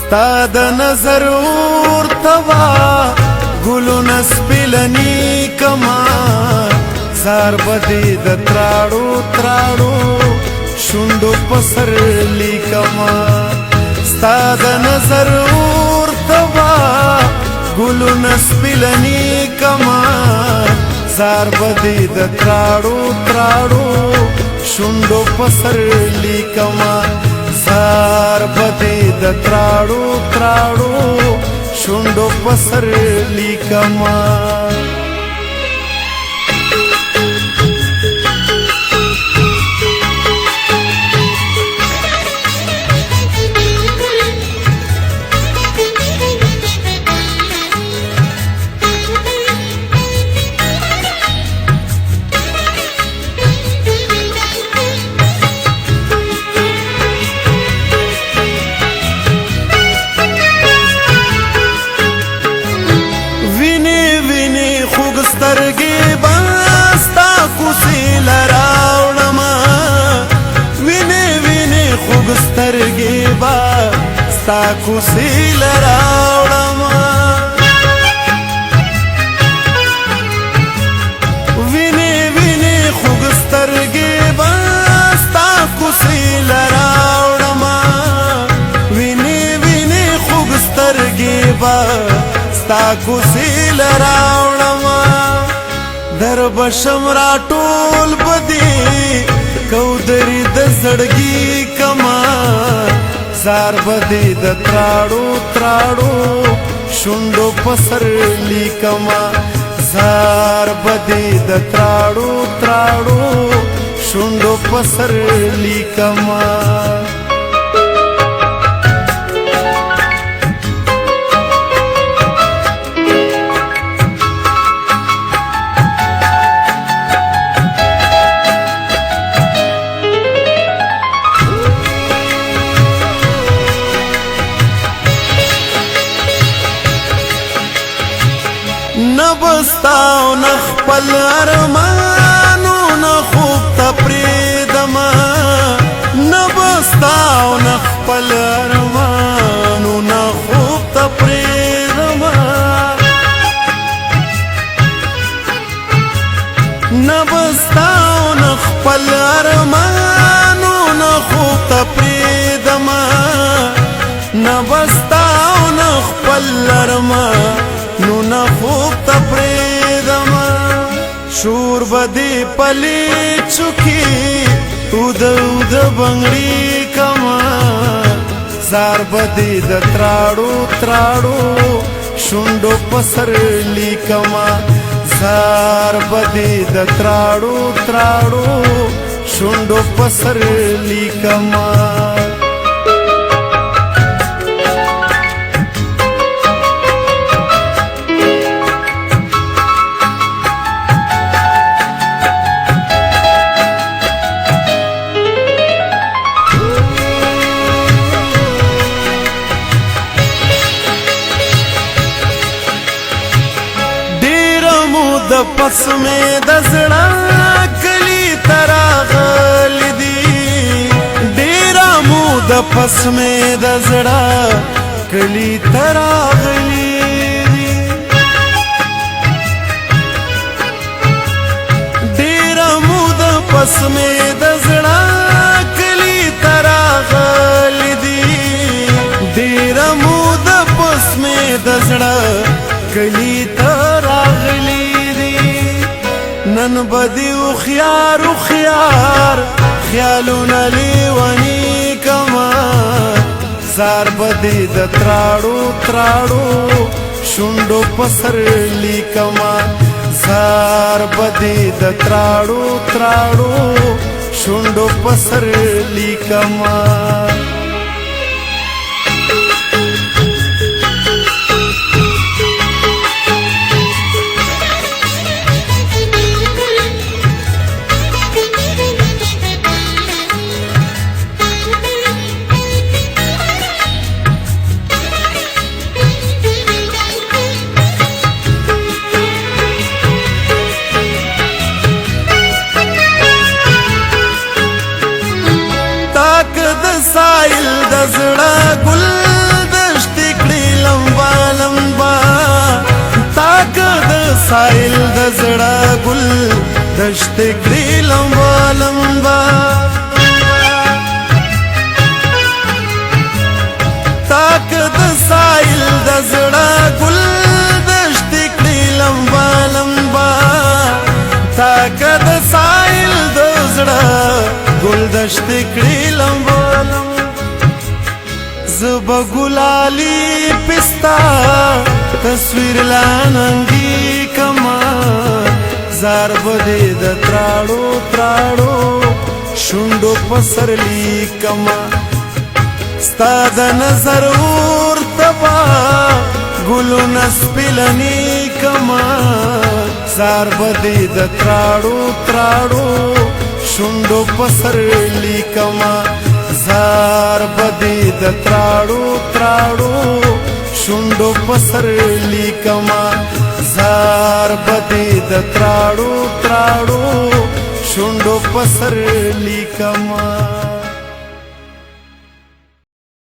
ستا د نظر ورتوا ګلو نسپلنی کما زار بدی د تراړو تراړو شوندو پسر لیکما ستا د نظر ورتوا ګلو نسپلنی کما زار بدی د تراړو تراړو شوندو پسر لیکما زار بدی د تراړو تراړو شوندو پسر لیکما سترګې باستا کوسې لراوړما وینې وینې خوږ سترګې باستا کوسې لراوړما وینې وینې خوږ سترګې باستا کوسې لراوړما وینې وینې خوږ سترګې باستا کوسې لراوړما در بشم را ټول بدی کودری د زړګي کما زار بدی د تراړو تراړو شوندو پسر لیکما زار بدی د تراړو تراړو شوندو پسر لیکما نبستاو نخپل ارمانو نخوب تپریدما نبستاو نخپل ارمانو نخوب تپریدما نبستاو نخپل ارمانو نخوب تپریدما نبستاو نخپل ارمانو نخوب تپریدما شور بدی پلی چکی اود اود بنگڑی کما زار بدی د تراړو تراړو شوندو پسر لیکما زار بدی د تراړو تراړو شوندو پسر لیکما د پس میں دزڑا کلی تراغل دی ډیرا مو د پس میں دزڑا کلی تراغلی دی ډیرا مو د پس میں دزڑا کلی تراغل دی ډیرا مو د پس میں دزڑا کلی تراغلی نن بدیو خيار خيار خیالونه لیونی کما زار بدی د تراړو تراړو شوندو پسر لیکما زار بدی د تراړو تراړو شوندو پسر لیکما سایل د زړه ګل د سایل د زړه ګل دشت کړي لمبا لمبا تاک د سایل د زړه ګل دشت کړي لمبا لمبا تاک د سایل د زړه ګل دشت کړي لمبا لمبا زبا ګلالي پستا تصویر لاننګي کما زار بده د تراړو تراړو شوندو پسرلی کما ستا د نظر اور تبا ګلو نسپلني کما زار بده د تراړو تراړو شوندو پسرلی کما زار بدی د تراړو تراړو شوندو پسرلی کما زار بدی د تراړو تراړو شوندو پسرلی کما